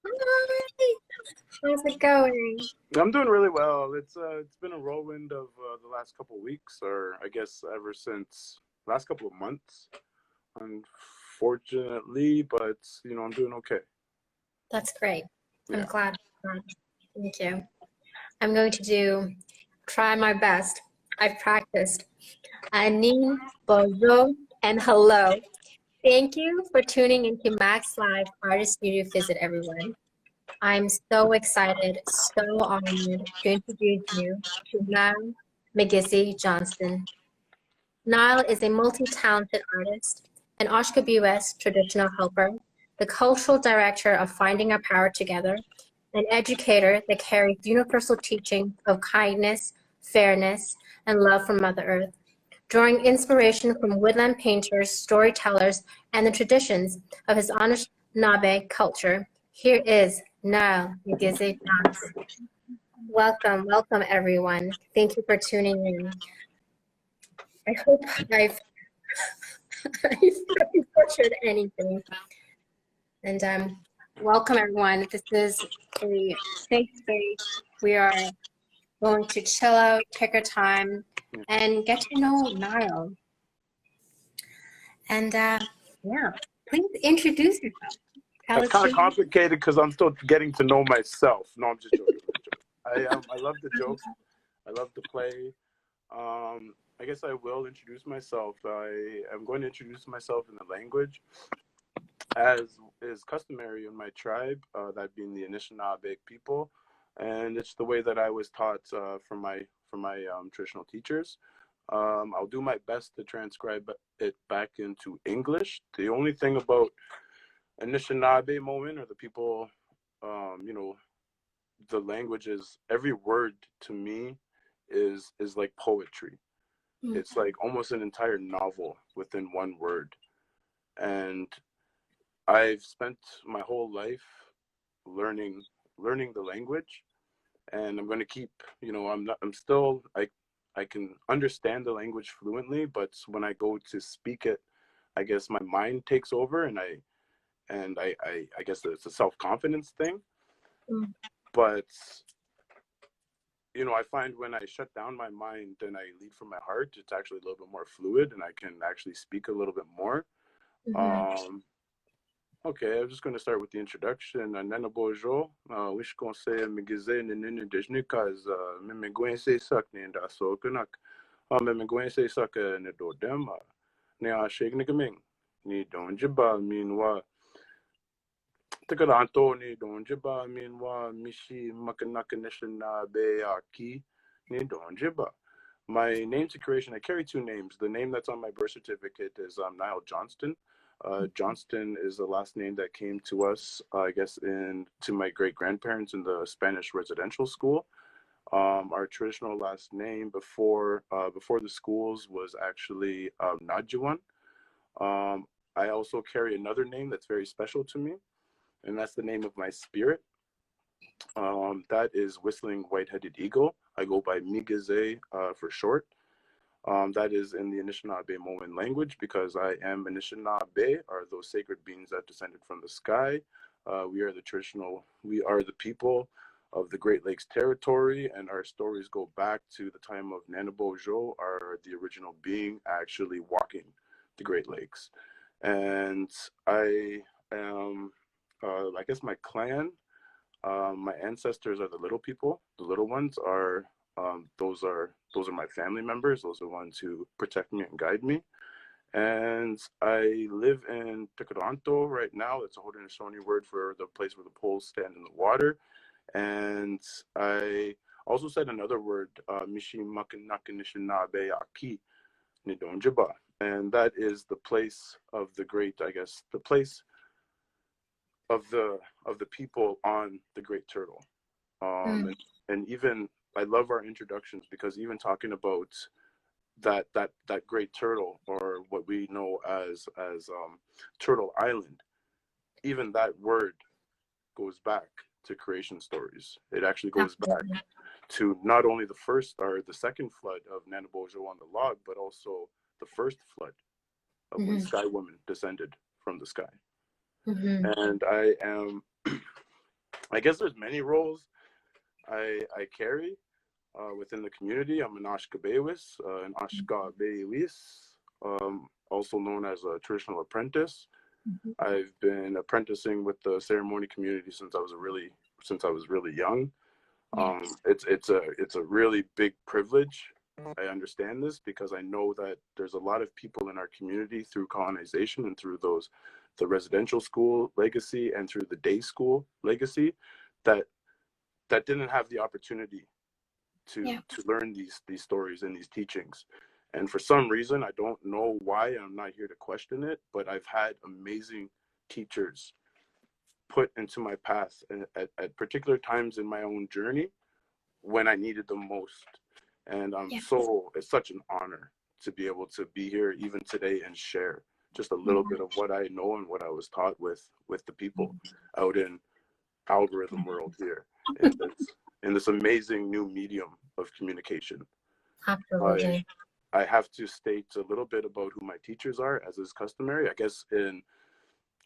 Hi. How's it going? I'm doing really well. It's been a whirlwind of the last couple of weeks, or I guess ever since last couple of months, unfortunately. But I'm doing okay. That's great. I'm Yeah. glad. Thank you. I'm going to try my best. I've practiced. Anin, bonjour, and hello. Thank you for tuning into Max Live Artist Studio Visit, everyone. I'm so excited, so honored to introduce you to Nyle Miigizi Johnston. Nyle is a multi-talented artist, an Oshkosh traditional helper, the cultural director of Finding Our Power Together, an educator that carries universal teaching of kindness, fairness, and love for Mother Earth, drawing inspiration from woodland painters, storytellers, and the traditions of his Anishinaabe culture. Here is Nyle Miigizi Johnston. Welcome, welcome everyone. Thank you for tuning in. I hope I've I've butchered anything. And welcome everyone. This is a safe space. We are going to chill out, take our time, and get to know Nyle. And yeah, please introduce yourself. Tell That's us kind of who you complicated because I'm still getting to know myself. No, I'm just joking. I love the jokes. I love to play. I guess I will introduce myself. I am going to introduce myself in the language, as is customary in my tribe, that being the Anishinaabe people, and it's the way that I was taught from my traditional teachers. I'll do my best to transcribe it back into English. The only thing about Anishinaabe moment, or the people, um, you know, the language is, every word to me is like poetry. are. It's like almost an entire novel within one word, and I've spent my whole life learning learning the language, and I'm going to keep, I'm still, I can understand the language fluently, but when I go to speak it, I guess my mind takes over, and I guess it's a self-confidence thing. Mm. But I find when I shut down my mind and I lead from my heart, it's actually a little bit more fluid, and I can actually speak a little bit more. Mhm. um Okay, I'm just going to start with the introduction. Nana Bojo, wish kon se migize ni nini dejnikas, me gwen se sak ni nda so kunak. Me gwen se sak ni do dem, ni a shake ni kaming. Ni don jiba minwa. Tikaranto ni don jiba minwa mishi makanaka nishina be aki ni don jiba. My name to creation, I carry two names. The name that's on my birth certificate is Nyle Johnston. Johnston is the last name that came to us, I guess, to my great grandparents in the Spanish residential school. Our traditional last name before the schools was actually Najuan. I also carry another name that's very special to me, and that's the name of my spirit. That is Whistling White-Headed Eagle. I go by Miigizi for short. That is in the Anishinaabe language, because I am Anishinaabe, are those sacred beings that descended from the sky. We are the people of the Great Lakes territory, and our stories go back to the time of Nanabojo, are the original being actually walking the Great Lakes. And I am, I guess my clan, my ancestors are the little people. The little ones are those are my family members. Those are the ones who protect me and guide me. And I live in Toronto right now. It's a Haudenosaunee word for the place where the poles stand in the water. And I also said another word, Mishi Makanakanishinaabe Aki Nidonjiba. And that is the place of the great, I guess, the place of the people on the Great Turtle. Mm. And even I love our introductions, because even talking about that great turtle, or what we know as Turtle Island, even that word goes back to creation stories. It actually goes back Absolutely. to not only the first or the second flood of Nanabojo on the log, but also the first flood of when Mhm. Sky Woman descended from the sky. Mhm. And I am I guess there's many roles I carry within the community. I'm an Ashkabewis, an Ashkabewis, also known as a traditional apprentice. I've been apprenticing with the ceremony community since I was really young. It's a really big privilege. I understand this because I know that there's a lot of people in our community through colonization and through the residential school legacy and through the day school legacy that didn't have the opportunity to learn these stories and these teachings. And for some reason, I don't know why, I'm not here to question it, but I've had amazing teachers put into my path at particular times in my own journey when I needed them most. And it's such an honor to be able to be here even today and share just a little bit of what I know and what I was taught with the people out in algorithm world here in this amazing new medium of communication. Absolutely. I have to state a little bit about who my teachers are, as is customary. I guess in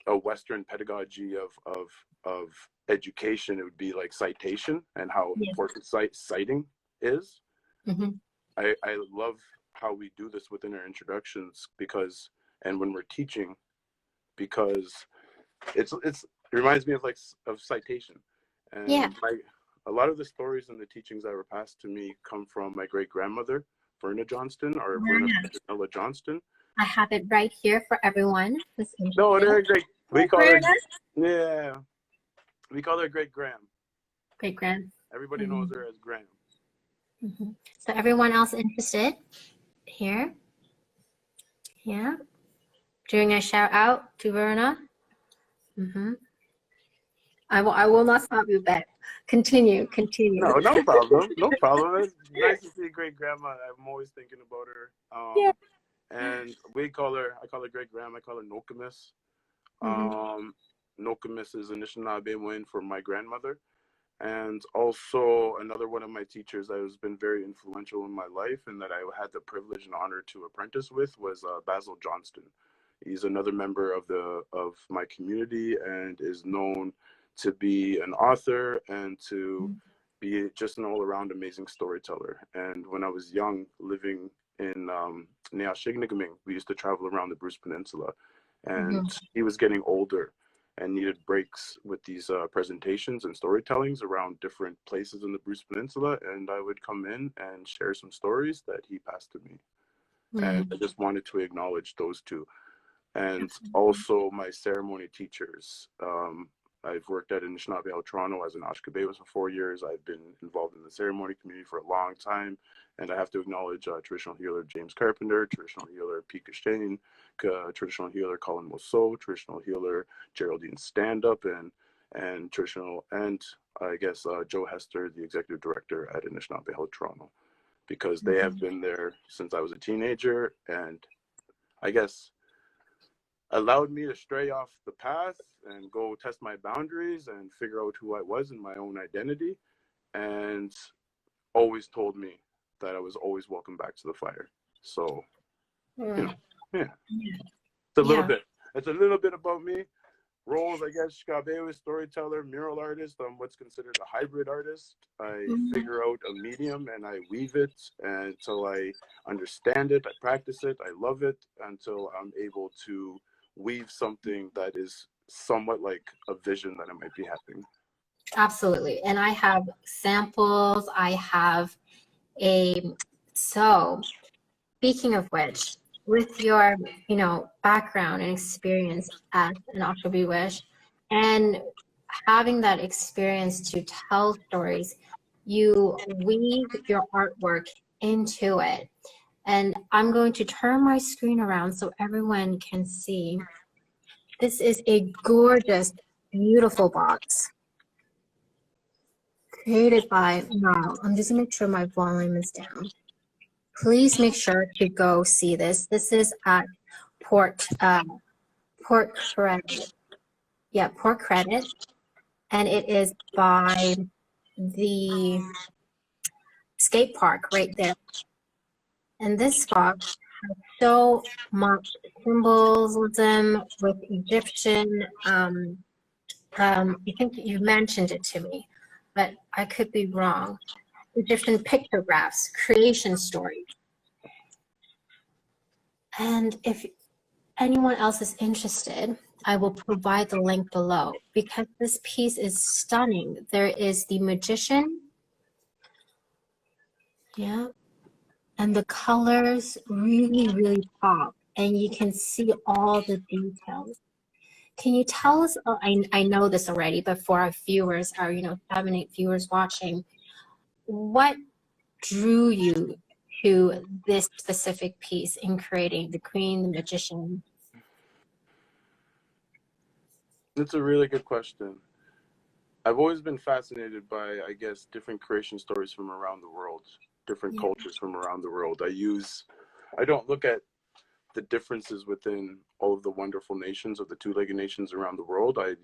a Western pedagogy of education, it would be like citation and how important citing is. I love how we do this within our introductions and when we're teaching, because it reminds me of citation. And a lot of the stories and the teachings that were passed to me come from my great grandmother, Verna Johnston, or Verna Johnston. I have it right here for everyone. No, they're great. We call her, we call her Great Gram. Great Gram. Everybody knows her as Gram. So everyone else interested here? Yeah. Doing a shout out to Verna. I will not stop you, but continue. No problem. No problem. It's nice to see Great Grandma. I'm always thinking about her. And I call her Great Grandma. I call her Nokomis. Nokomis is Anishinaabe win for my grandmother. And also another one of my teachers that has been very influential in my life and that I had the privilege and honor to apprentice with was Basil Johnston. He's another member of my community and is known to be an author and to be just an all-around amazing storyteller. And when I was young, living in Neashignigaming, we used to travel around the Bruce Peninsula, and he was getting older and needed breaks with these presentations and storytellings around different places in the Bruce Peninsula, and I would come in and share some stories that he passed to me. And I just wanted to acknowledge those two. And also my ceremony teachers. I've worked at Anishinaabe Toronto as an Ashkabewis for 4 years. I've been involved in the ceremony community for a long time. And I have to acknowledge traditional healer James Carpenter, traditional healer Pika Shane, traditional healer Colin Mousseau, traditional healer Geraldine Standup, and I guess Joe Hester, the executive director at Anishinaabe Toronto, because they have been there since I was a teenager, and I guess allowed me to stray off the path and go test my boundaries and figure out who I was in my own identity, and always told me that I was always welcome back to the fire. So, it's a little bit. It's a little bit about me. Roles, I guess, Shkabewa, storyteller, mural artist. I'm what's considered a hybrid artist. I figure out a medium and I weave it until I understand it, I practice it, I love it, until I'm able to weave something that is somewhat like a vision that I might be having. Absolutely. And I have samples. I have so speaking of which, with your, background and experience as an Ashkabewish and having that experience to tell stories, you weave your artwork into it. And I'm going to turn my screen around so everyone can see. This is a gorgeous, beautiful box created by Mural. I'm just going to make sure my volume is down. Please make sure to go see this. This is at Port Credit. Yeah, Port Credit. And it is by the skate park right there. And this box has so much symbolism with Egyptian I think you mentioned it to me, but I could be wrong. Egyptian pictographs, creation stories. And if anyone else is interested, I will provide the link below because this piece is stunning. There is the magician, yeah, and the colors really, really pop, and you can see all the details. Can you tell us, I know this already, but for our viewers, our 7, 8 viewers watching, what drew you to this specific piece in creating the Queen, the Magician? It's a really good question. I've always been fascinated by, I guess, different creation stories from around the world, different cultures from around the world. I don't look at the differences within all of the wonderful nations of the two-legged nations around the world. I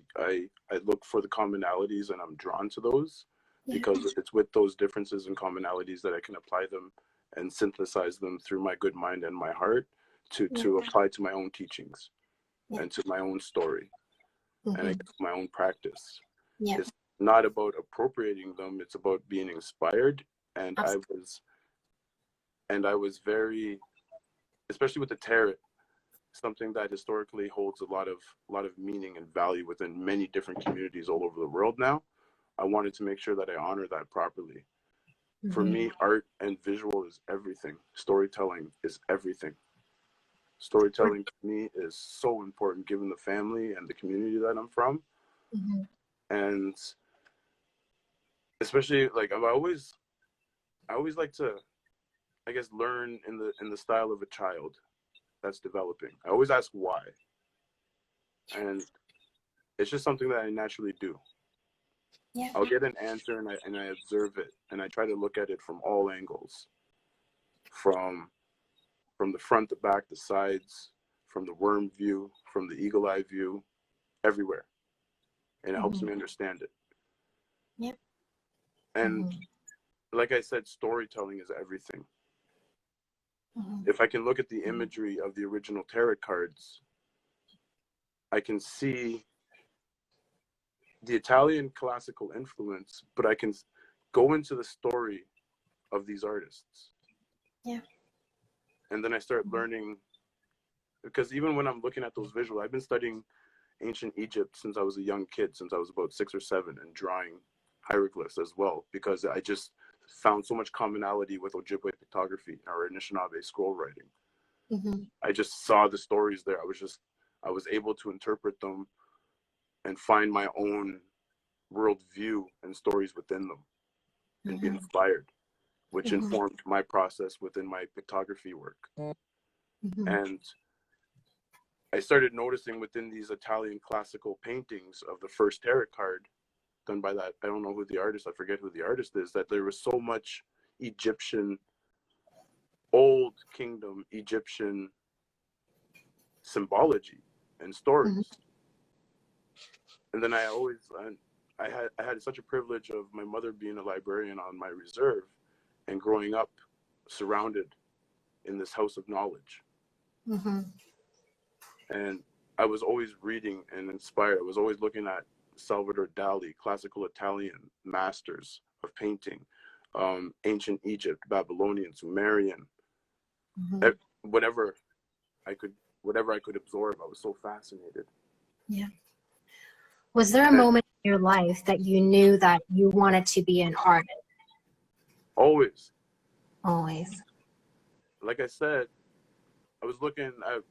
look for the commonalities, and I'm drawn to those because it's with those differences and commonalities that I can apply them and synthesize them through my good mind and my heart to apply to my own teachings and to my own story and I guess my own practice. It's not about appropriating them, it's about being inspired. And I was very, especially with the tarot, something that historically holds a lot of meaning and value within many different communities all over the world now. I wanted to make sure that I honor that properly. For me, art and visual is everything. Storytelling is everything. Storytelling to me is so important given the family and the community that I'm from. And especially like I always like to, I guess, learn in the style of a child that's developing. I always ask why. And it's just something that I naturally do. I'll get an answer and I observe it and I try to look at it from all angles. From the front, the back, the sides, from the worm view, from the eagle eye view, everywhere. And it helps me understand it. And like I said, storytelling is everything. If I can look at the imagery of the original tarot cards, I can see the Italian classical influence, but I can go into the story of these artists. And then I start learning, because even when I'm looking at those visuals, I've been studying ancient Egypt since I was a young kid, since I was about 6 or 7, and drawing hieroglyphs as well, because I just found so much commonality with Ojibwe pictography or Anishinaabe scroll writing. I just saw the stories there. I was able to interpret them and find my own worldview and stories within them and be inspired, which informed my process within my pictography work. And I started noticing within these Italian classical paintings of the first tarot card done by that, I don't know who the artist, I forget who the artist is, that there was so much Egyptian, old kingdom Egyptian symbology and stories. And then I had such a privilege of my mother being a librarian on my reserve and growing up surrounded in this house of knowledge. And I was always reading and inspired. I was always looking at Salvador Dali, classical Italian masters of painting, ancient Egypt, Babylonian, Sumerian, whatever I could absorb. I was so fascinated. Was there a moment in your life that you knew that you wanted to be an artist? Always. Like I said, I was looking at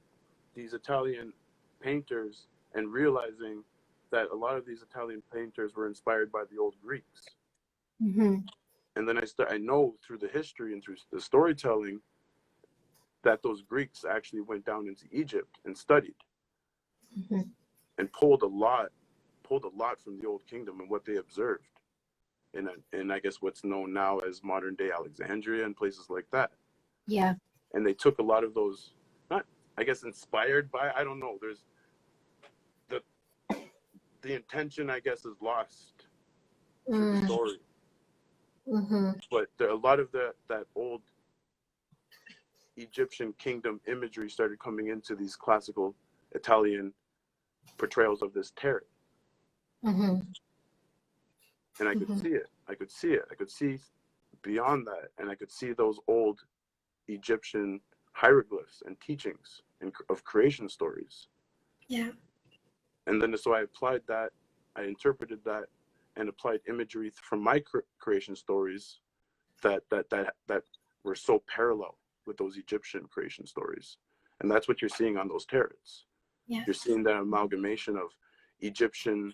these Italian painters and realizing that a lot of these Italian painters were inspired by the old Greeks. And then I know through the history and through the storytelling that those Greeks actually went down into Egypt and studied and pulled a lot from the old kingdom and what they observed in I guess what's known now as modern day Alexandria and places like that. And they took a lot of those, not I guess inspired by, I don't know, there's the intention I guess is lost through the story. But there a lot of that old Egyptian kingdom imagery started coming into these classical Italian portrayals of this tarot. Mm-hmm. And I could see it. I could see it. I could see beyond that, and I could see those old Egyptian hieroglyphs and teachings of creation stories. Yeah. And then so I applied that, I interpreted that, and applied imagery from my creation stories that were so parallel with those Egyptian creation stories. And that's what you're seeing on those tarots. Yeah. You're seeing that amalgamation of Egyptian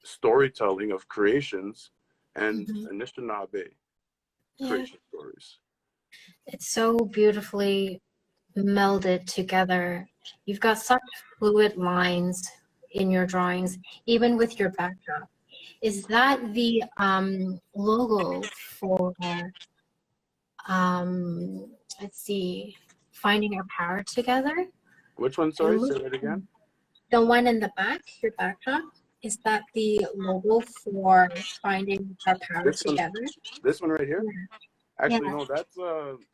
storytelling of creations and Anishinaabe creation stories. It's so beautifully melded together. You've got such fluid lines in your drawings, even with your backdrop. Is that the logo for, let's see, Finding Our Power Together? Which one? Sorry, say that again. The one in the back, your backdrop, is that the logo for Finding Our Power Together? This one right here? Yeah. Actually, no,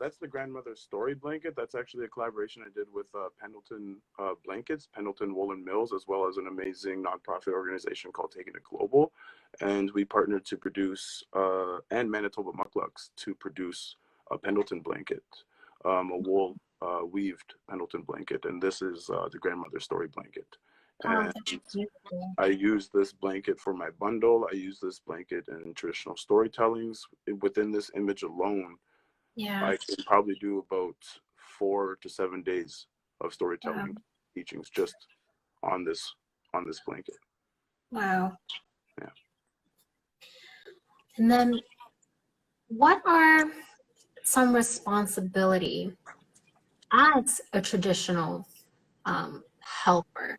that's the grandmother's story blanket. That's actually a collaboration I did with Pendleton Blankets, Pendleton Woolen Mills, as well as an amazing nonprofit organization called Taking It Global. And we partnered to produce, and Manitoba Mucklucks to produce a Pendleton blanket, a wool weaved Pendleton blanket. And this is the grandmother's story blanket. And I use this blanket for my bundle. I use this blanket in traditional storytellings. Within this image alone, I can probably do about 4 to 7 days of storytelling teachings just on this blanket. Wow. Yeah. And then what are some responsibility as a traditional helper?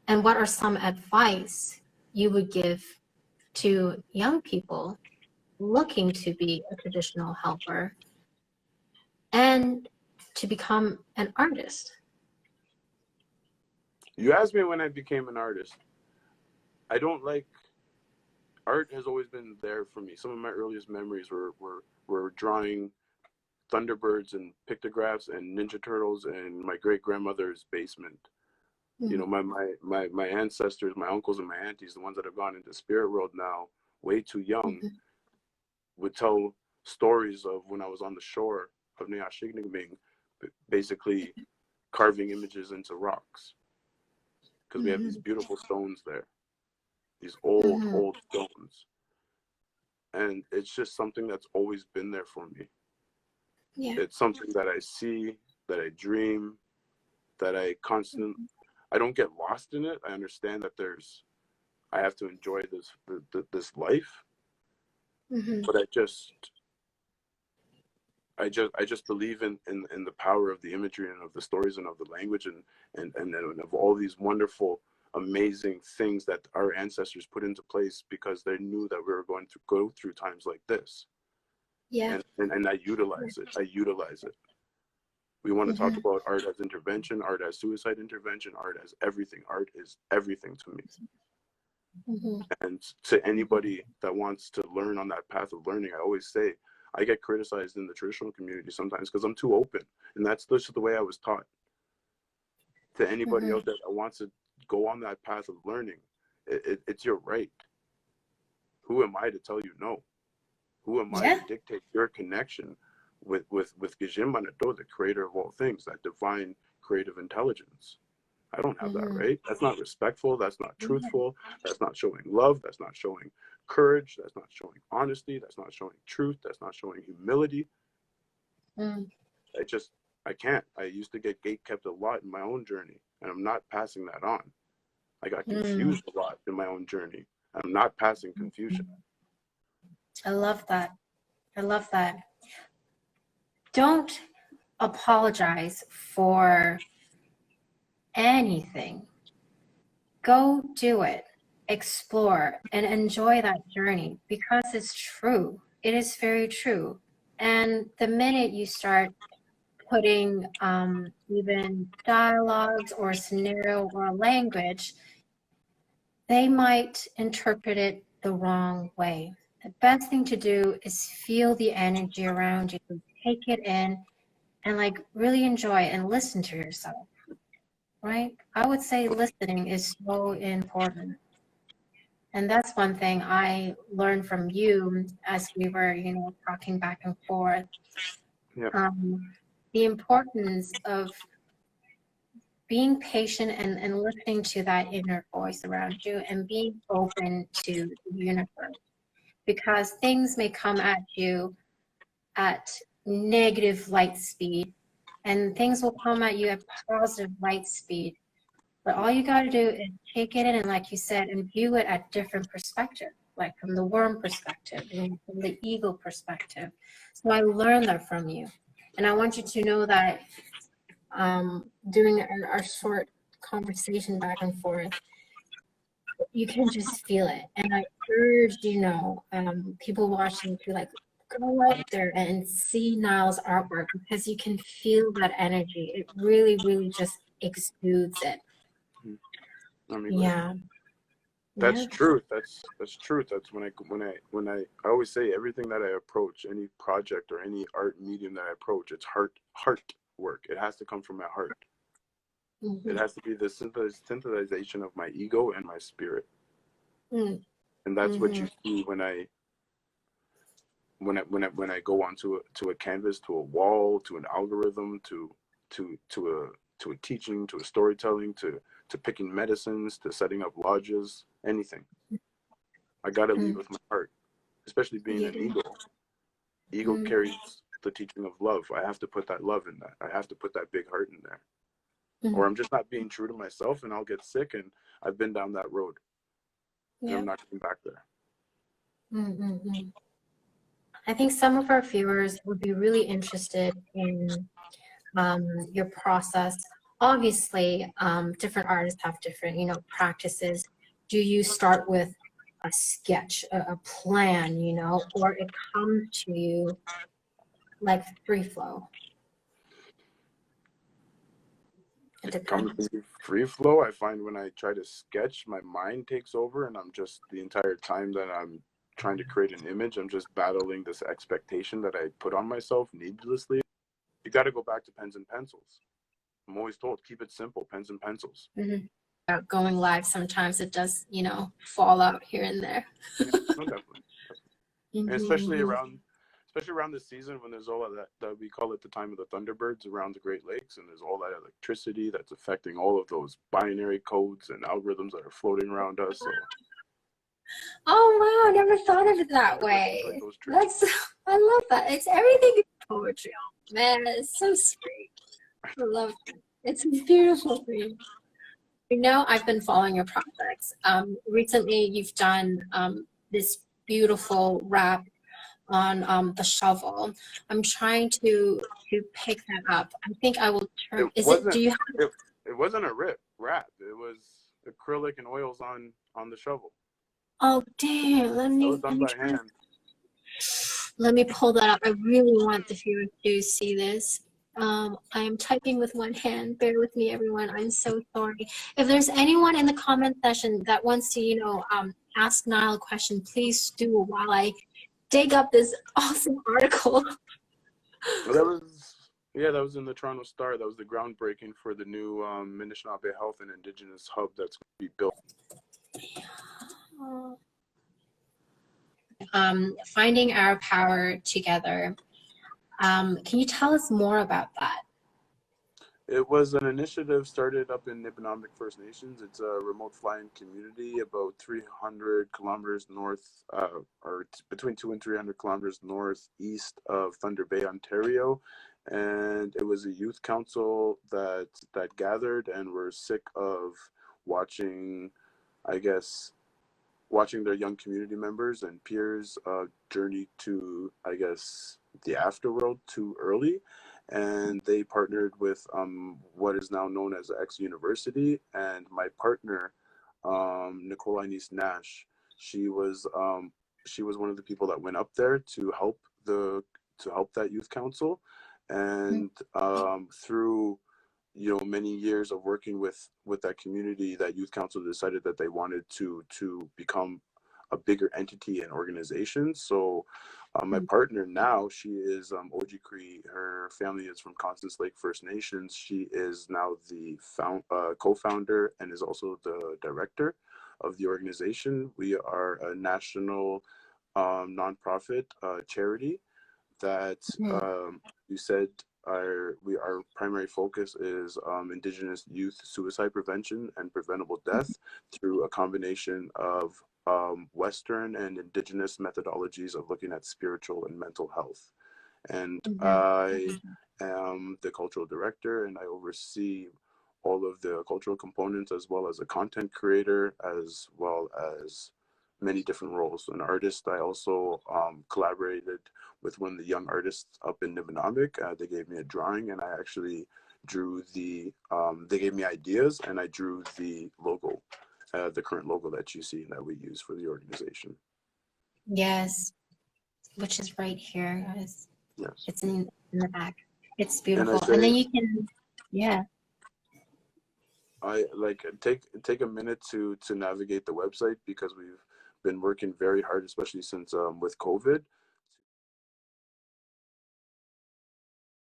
And what are some advice you would give to young people looking to be a traditional helper and to become an artist? You asked me when I became an artist. I don't like art has always been there for me. Some of my earliest memories were drawing Thunderbirds and pictographs and Ninja Turtles in my great grandmother's basement. You know, my ancestors, my uncles and my aunties, the ones that have gone into spirit world now, way too young, would tell stories of when I was on the shore of Neashignigbing, basically carving images into rocks. Because we have these beautiful stones there, these old stones. And it's just something that's always been there for me. Yeah. It's something that I see, that I dream, that I constantly, I don't get lost in it. I understand that I have to enjoy this life, but I just believe in the power of the imagery and of the stories and of the language and of all these wonderful, amazing things that our ancestors put into place because they knew that we were going to go through times like this. Yeah. And I utilize it. We want to talk about art as intervention, art as suicide intervention, art as everything. Art is everything to me. And to anybody that wants to learn on that path of learning, I always say, I get criticized in the traditional community sometimes because I'm too open. And that's just the way I was taught. To anybody out there that wants to go on that path of learning, it's your right. Who am I to tell you no? Who am I to dictate your connection with Gijin Manato, the creator of all things, that divine creative intelligence? I don't have that right. That's not respectful. That's not truthful. That's not showing love. That's not showing courage. That's not showing honesty. That's not showing truth. That's not showing humility. I can't. I used to get gatekept a lot in my own journey, and I'm not passing that on. I got confused a lot in my own journey. I'm not passing confusion. I love that. I love that. Don't apologize for anything. Go do it, explore, and enjoy that journey because it's true. It is very true. And the minute you start putting even dialogues or scenario or language, they might interpret it the wrong way. The best thing to do is feel the energy around you, take it in, and like really enjoy and listen to yourself, right? I would say listening is so important. And that's one thing I learned from you as we were, talking back and forth. Yeah. The importance of being patient and listening to that inner voice around you and being open to the universe, because things may come at you at negative light speed and things will come at you at positive light speed. But all you got to do is take it in and, like you said, and view it at different perspective, like from the worm perspective and from the ego perspective. So I learned that from you. And I want you to know that during our short conversation back and forth, you can just feel it. And I urge, people watching to like go out there and see Nyle's artwork, because you can feel that energy. It really, really just exudes it. I mean, Yeah. that's Yeah. truth. That's truth. That's when I always say everything that I approach, any project or any art medium that I approach, it's heart work. It has to come from my heart. Mm-hmm. It has to be the synthesization of my ego and my spirit. Mm-hmm. And that's what you see when I go onto a canvas, to a wall, to an algorithm, to a teaching, to a storytelling, to picking medicines, to setting up lodges, anything. I gotta lead with my heart, especially being an ego. Ego carries the teaching of love. I have to put that love in that. I have to put that big heart in there. Or I'm just not being true to myself and I'll get sick, and I've been down that road. And I'm not going back there. I think some of our viewers would be really interested in your process. Obviously, different artists have different, practices. Do you start with a sketch, a plan, or it comes to you like free flow? It comes to me free flow. I find when I try to sketch, my mind takes over, and I'm just, the entire time that I'm trying to create an image, I'm just battling this expectation that I put on myself needlessly. You got to go back to pens and pencils. I'm always told, keep it simple, pens and pencils. Going live, sometimes it does, fall out here and there. Yeah, no, definitely. And especially around the season when there's all of that we call it the time of the Thunderbirds around the Great Lakes, and there's all that electricity that's affecting all of those binary codes and algorithms that are floating around us. So. Oh wow, I never thought of it that way. I love that. It's everything is poetry. Man, it's so sweet. I love it. It's a beautiful thing. I've been following your projects. Recently you've done this beautiful wrap on the shovel. I'm trying to pick that up. I think I will turn. It wasn't a wrap. It was acrylic and oils on the shovel. Oh damn! That was done by hand. Let me pull that up. I really want the viewers to see this. I am typing with one hand. Bear with me, everyone. I'm so sorry. If there's anyone in the comment section that wants to, ask Nyle a question, please do while I dig up this awesome article. Well, that was in the Toronto Star. That was the groundbreaking for the new Anishinaabe Health and Indigenous Hub that's going to be built. Finding our power together. Can you tell us more about that? It was an initiative started up in Nipponomic First Nations. It's a remote flying community about 300 kilometers north, or between 200 and 300 kilometers northeast of Thunder Bay, Ontario. And it was a youth council that gathered and were sick of watching their young community members and peers journey to, the afterworld too early. And they partnered with what is now known as X University. And my partner, Nicole Inez Nash, she was one of the people that went up there to help that youth council. And through many years of working with that community, that youth council decided that they wanted to become a bigger entity and organization. So my partner now, she is Oji Cree. Her family is from Constance Lake First Nations. She is now the co-founder and is also the director of the organization. We are a national nonprofit charity that you said our primary focus is Indigenous youth suicide prevention and preventable death through a combination of Western and Indigenous methodologies of looking at spiritual and mental health. And I am the cultural director, and I oversee all of the cultural components, as well as a content creator, as well as many different roles. An artist, I also collaborated with one of the young artists up in Nibinabik. They gave me a drawing, and I actually drew the, they gave me ideas, and I drew the logo, the current logo that you see that we use for the organization. Yes, which is right here, guys. Yes. It's in the back. It's beautiful. And then you can, yeah. I like take a minute to navigate the website, because we've been working very hard, especially since with COVID.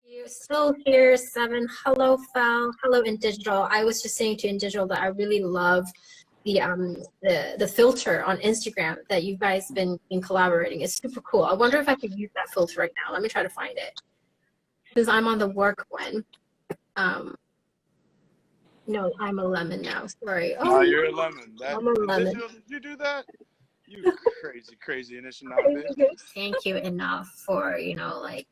You still here, Seven. Hello, Fel. Hello, in digital. I was just saying to in digital that I really love the filter on Instagram that you guys been collaborating. It's super cool. I wonder if I could use that filter right now. Let me try to find it, because I'm on the work one. No, I'm a lemon now. Sorry. Oh, you're a lemon. I'm a lemon. Did you do that? You crazy Anishinaabe. Thank you enough for, you know, like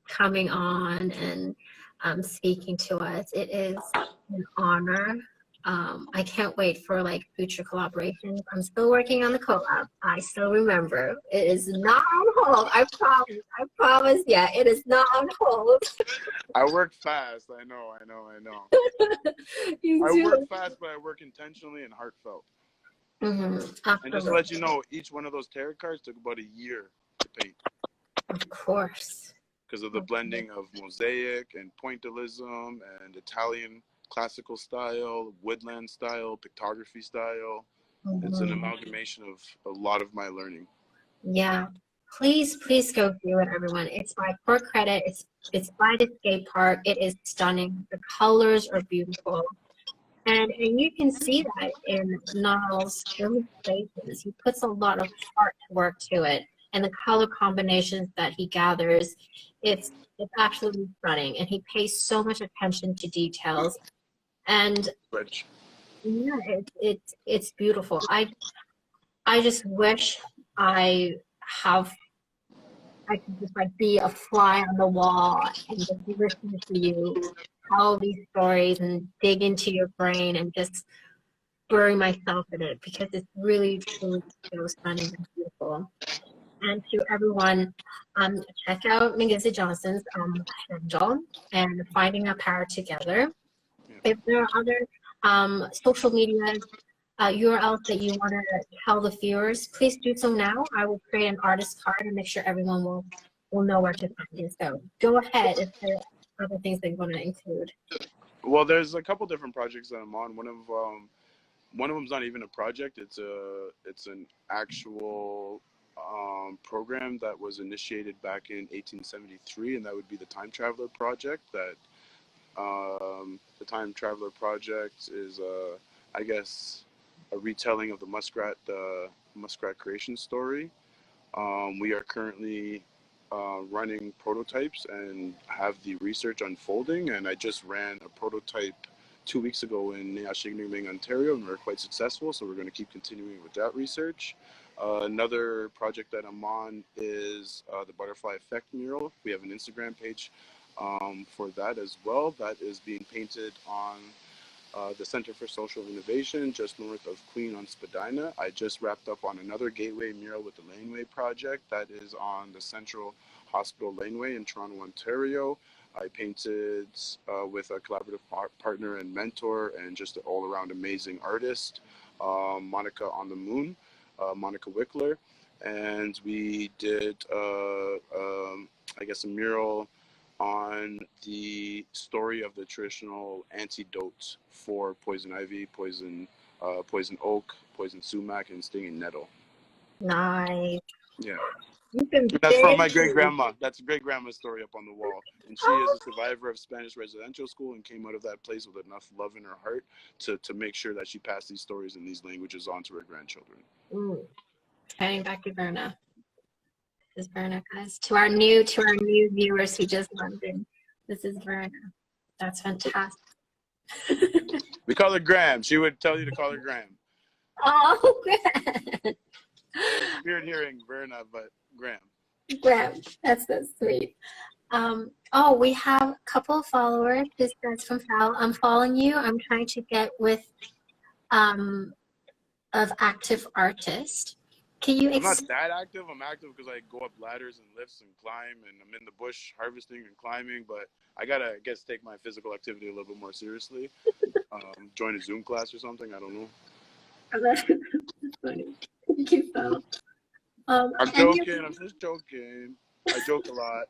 coming on and speaking to us. It is an honor. I can't wait for like future collaborations. I'm still working on the collab. I still remember. It is not on hold. I promise. I promise. Yeah, it is not on hold. I work fast. I know. You I do. work fast, but I work intentionally and heartfelt. Mm-hmm. And just to let you know, each one of those tarot cards took about a year to paint. Of course. Because of the blending of mosaic and pointillism and Italian classical style, woodland style, pictography style. It's an amalgamation of a lot of my learning. Yeah. Please go through it, everyone. It's by Port Credit. It's by the skate park. It is stunning. The colors are beautiful. And you can see that in Niall's illustrations. He puts a lot of heart work to it. And the color combinations that he gathers, it's absolutely stunning. And he pays so much attention to details. And yeah, it's beautiful. I just wish I could just like be a fly on the wall and just listen to you tell these stories and dig into your brain and just bury myself in it, because it's really truly so stunning and beautiful. And to everyone, check out Miigizi Johnston's handle and Finding Our Power Together. If there are other social media URLs that you want to tell the viewers, please do so now. I will create an artist card and make sure everyone will know where to find you. So go ahead if there are other things that you want to include. Well, there's a couple different projects that I'm on. One of them's not even a project. It's an actual program that was initiated back in 1873, and that would be the Time Traveler Project. That the Time Traveler Project is, I guess, a retelling of the Muskrat creation story. We are currently running prototypes and have the research unfolding, and I just ran a prototype 2 weeks ago in Nashigning, Ontario, and we were quite successful, so we're going to keep continuing with that research. Another project that I'm on is the Butterfly Effect mural. We have an Instagram page for that as well. That is being painted on the Center for Social Innovation, just north of Queen on Spadina. I just wrapped up on another gateway mural with the Laneway project that is on the Central Hospital Laneway in Toronto, Ontario. I painted with a collaborative partner and mentor and just an all-around amazing artist, Monica on the Moon, Monica Wickler. And we did, I guess, a mural on the story of the traditional antidote for poison ivy, poison oak, poison sumac, and stinging nettle. Nice. Yeah. You've been That's from my big. great-grandma. That's a great-grandma's story up on the wall. And she is Oh, a survivor of Spanish residential school and came out of that place with enough love in her heart to make sure that she passed these stories and these languages on to her grandchildren. Heading back to Verna. This is Verna, guys. To our new viewers who just landed in, this is Verna. That's fantastic. We call her Graham. She would tell you to call her Graham. Oh, good. Weird hearing Verna, but Graham. Graham, that's so sweet. Oh, we have a couple of followers. This guy's from Fal. I'm following you. I'm trying to get with of active artist. Can you I'm not that active. I'm active because I go up ladders and lifts and climb, and I'm in the bush harvesting and climbing. But I gotta, I guess, take my physical activity a little bit more seriously. Join a Zoom class or something. I don't know. That's funny. Thank you, Phil. I'm joking. I'm just joking. I joke a lot.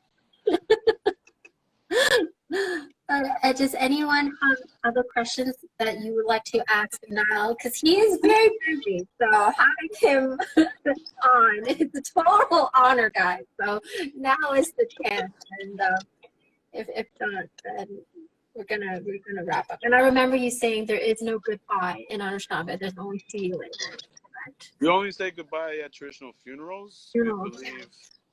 Does anyone have other questions that you would like to ask Nyle? Because he is very busy, so having him on, it's a total honor, guys. So now is the chance, and if not, then we're gonna wrap up. And I remember you saying there is no goodbye in Anishinaabe. There's only see you later. Correct? We only say goodbye at traditional funerals. Funerals.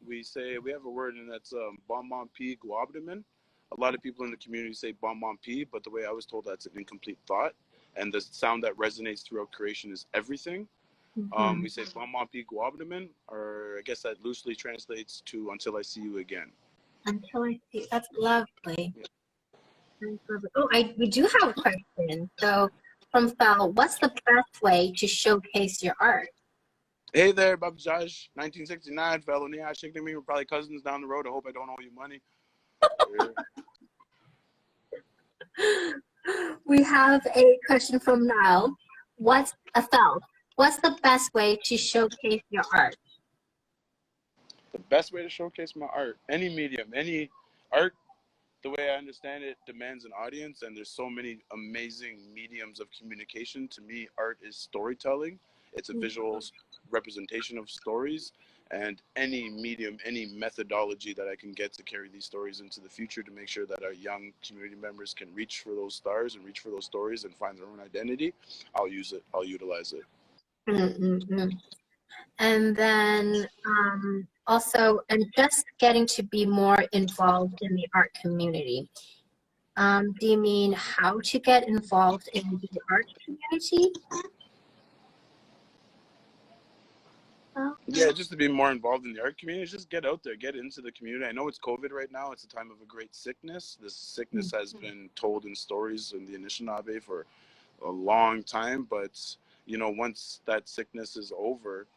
We have a word, and that's bon bon pi guabdaman. A lot of people in the community say bon bon pi, but the way I was told, that's an incomplete thought. And the sound that resonates throughout creation is everything. Mm-hmm. We say bon bon pi guabdaman, or I guess that loosely translates to until I see you again. Until I see. That's lovely. Yeah. Oh, we do have a question. So from Fel, what's the best way to showcase your art? Hey there, Baba Josh, 1969, fellow Nia Shikni. We're probably cousins down the road. I hope I don't owe you money. We have a question from Nyle. What's the best way to showcase your art? The best way to showcase my art, any medium, any art, the way I understand it, demands an audience, and there's so many amazing mediums of communication. To me, art is storytelling. It's a visual representation of stories, and any medium, any methodology that I can get to carry these stories into the future to make sure that our young community members can reach for those stars and reach for those stories and find their own identity, I'll use it. I'll utilize it. Mm-hmm. And then also, and just getting to be more involved in the art community. Do you mean how to get involved in the art community? Yeah, just to be more involved in the art community, just get out there, get into the community. I know it's COVID right now. It's a time of a great sickness. This sickness has been told in stories in the Anishinaabe for a long time, but once that sickness is over,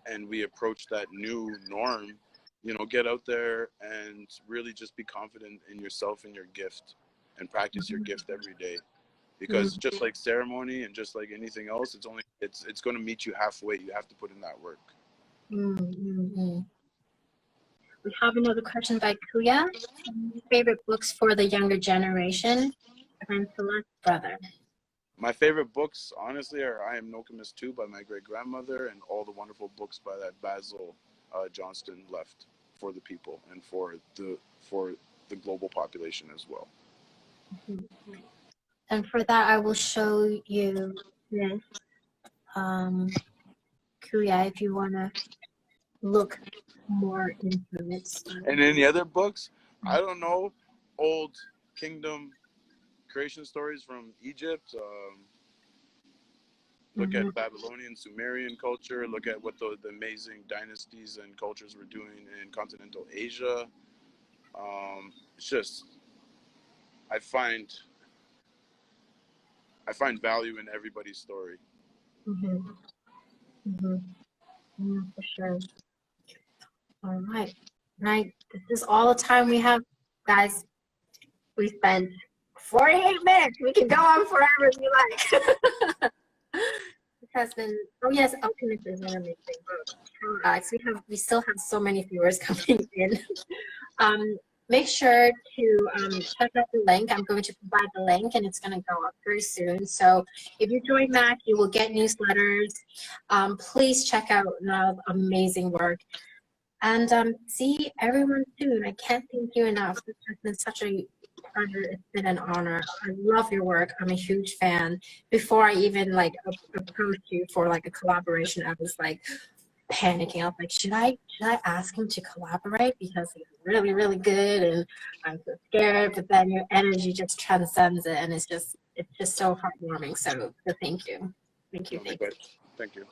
and we approach that new norm, get out there and really just be confident in yourself and your gift and practice your gift every day. Because just like ceremony and just like anything else, it's going to meet you halfway. You have to put in that work. We have another question by Kuya. Favorite books for the younger generation? And Celeste's brother. My favorite books, honestly, are I Am Nokomis 2 by my great-grandmother, and all the wonderful books by that Basil Johnston left for the people and for the global population as well. And for that, I will show you this. Kuya, if you want to look more into it. And any other books? I don't know. Old Kingdom creation stories from Egypt. Look at Babylonian, Sumerian culture. Look at what the amazing dynasties and cultures were doing in continental Asia. It's just, I find value in everybody's story. For sure. All right. This is all the time we have, guys. We spent 48 minutes. We can go on forever if you like. It has been. Oh yes, Alchemist is an amazing book. We still have so many viewers coming in. make sure to check out the link. I'm going to provide the link, and it's going to go up very soon. So if you join that, you will get newsletters. Please check out Nile's amazing work. And see everyone soon. I can't thank you enough. This has been such a pleasure. It's been an honor. I love your work. I'm a huge fan. Before I even like approached you for like a collaboration, I was like panicking. I was like, should I ask him to collaborate because he's really, really good, and I'm so scared. But then your energy just transcends it, and it's just so heartwarming. So thank you, thank you, Okay, thank you. great. Thank you.